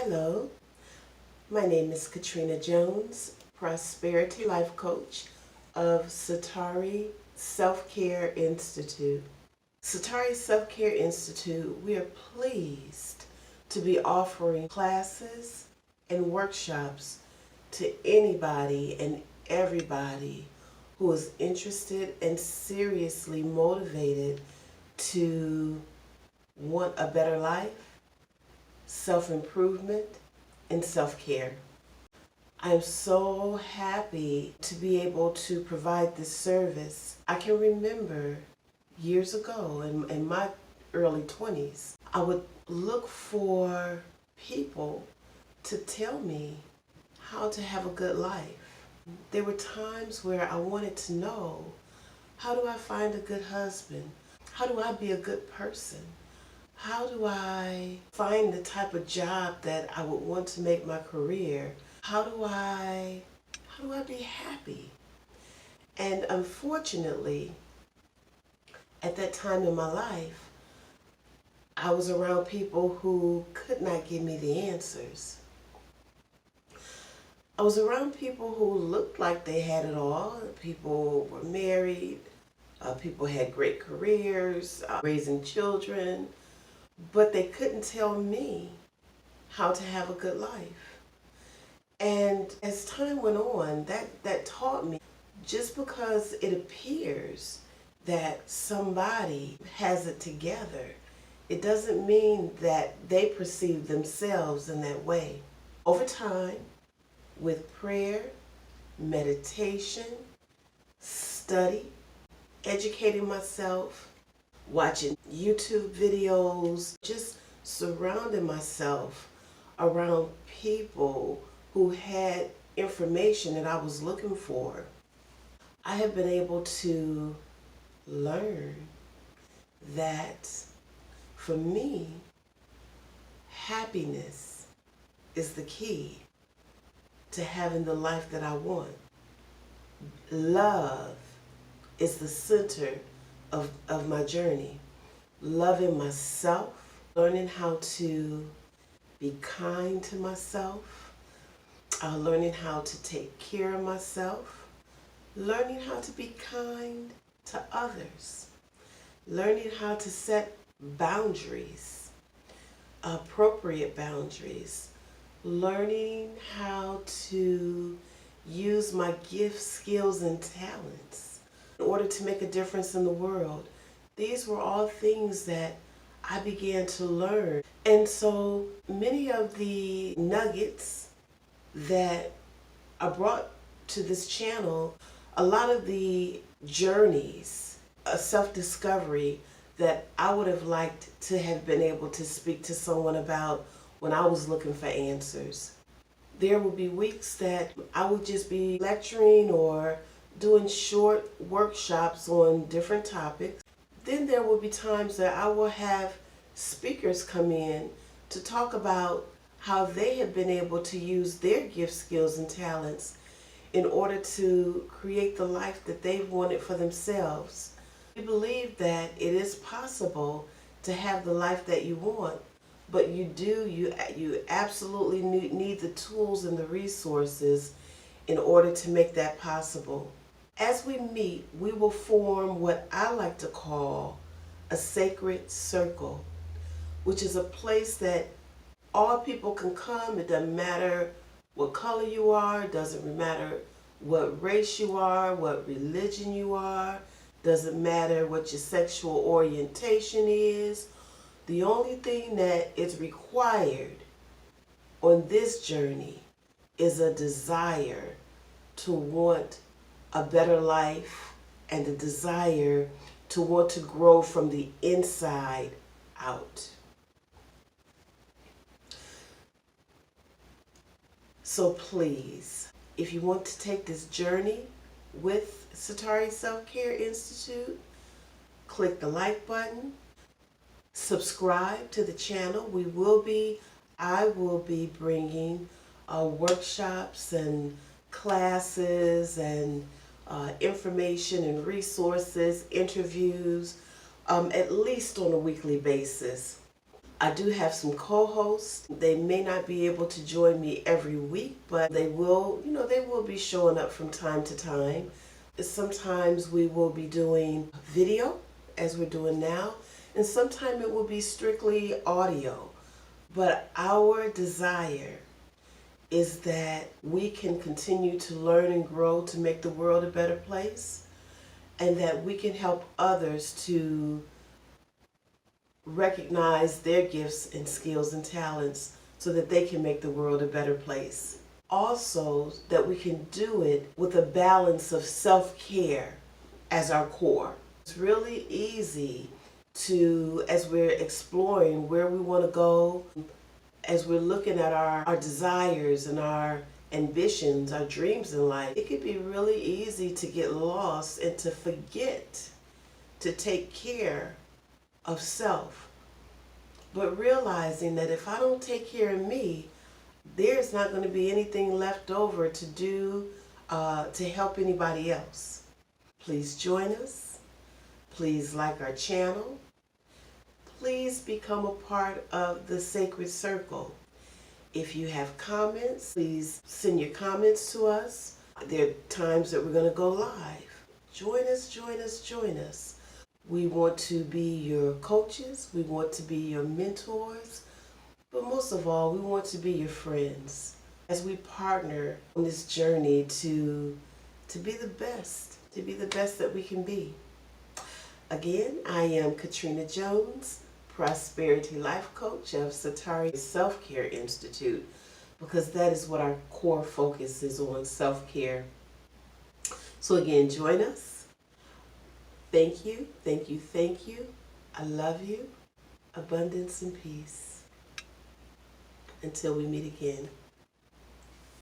Hello, my name is Katrina Jones, Prosperity Life Coach of Satari Self-Care Institute. Satari Self-Care Institute, we are pleased to be offering classes and workshops to anybody and everybody who is interested and seriously motivated to want a better life, self-improvement, and self-care. I'm so happy to be able to provide this service. I can remember years ago in my early 20s, I would look for people to tell me how to have a good life. There were times where I wanted to know, how do I find a good husband? How do I be a good person? How do I find the type of job that I would want to make my career? How do I be happy? And unfortunately, at that time in my life, I was around people who could not give me the answers. I was around people who looked like they had it all. People were married, people had great careers, raising children, but they couldn't tell me how to have a good life. And as time went on, that taught me, just because it appears that somebody has it together, it doesn't mean that they perceive themselves in that way. Over time, with prayer, meditation, study, educating myself, watching YouTube videos, just surrounding myself around people who had information that I was looking for, I have been able to learn that for me, happiness is the key to having the life that I want. Love is the center of my journey. Loving myself, learning how to be kind to myself, learning how to take care of myself, learning how to be kind to others, learning how to set boundaries, appropriate boundaries, learning how to use my gifts, skills, and talents in order to make a difference in the world. These were all things that I began to learn. And so many of the nuggets that are brought to this channel, a lot of the journeys, a self-discovery that I would have liked to have been able to speak to someone about when I was looking for answers. There would be weeks that I would just be lecturing or doing short workshops on different topics. Then there will be times that I will have speakers come in to talk about how they have been able to use their gifts, skills, and talents in order to create the life that they've wanted for themselves. We believe that it is possible to have the life that you want, but you absolutely need the tools and the resources in order to make that possible. As we meet, we will form what I like to call a sacred circle, which is a place that all people can come. It doesn't matter what color you are, it doesn't matter what race you are, what religion you are, doesn't matter what your sexual orientation is. The only thing that is required on this journey is a desire to want a better life and a desire to want to grow from the inside out. So please, if you want to take this journey with Satari Self-Care Institute, click the like button, subscribe to the channel. I will be bringing workshops and classes and information and resources, interviews, at least on a weekly basis. I do have some co-hosts. They may not be able to join me every week, but they will, they will be showing up from time to time. Sometimes we will be doing video, as we're doing now, and sometimes it will be strictly audio. But our desire is that we can continue to learn and grow to make the world a better place, and that we can help others to recognize their gifts and skills and talents so that they can make the world a better place. Also, that we can do it with a balance of self-care as our core. It's really easy to, as we're exploring where we want to go, as we're looking at our desires and our ambitions, our dreams in life, it could be really easy to get lost and to forget to take care of self. But realizing that if I don't take care of me, there's not going to be anything left over to do to help anybody else. Please join us. Please like our channel. Please become a part of the Sacred Circle. If you have comments, please send your comments to us. There are times that we're going to go live. Join us, join us, join us. We want to be your coaches. We want to be your mentors. But most of all, we want to be your friends as we partner on this journey to be the best, that we can be. Again, I am Katrina Jones, Prosperity Life Coach of Satari Self-Care Institute, because that is what our core focus is on, self-care. So again, join us. Thank you, thank you, thank you. I love you. Abundance and peace. Until we meet again.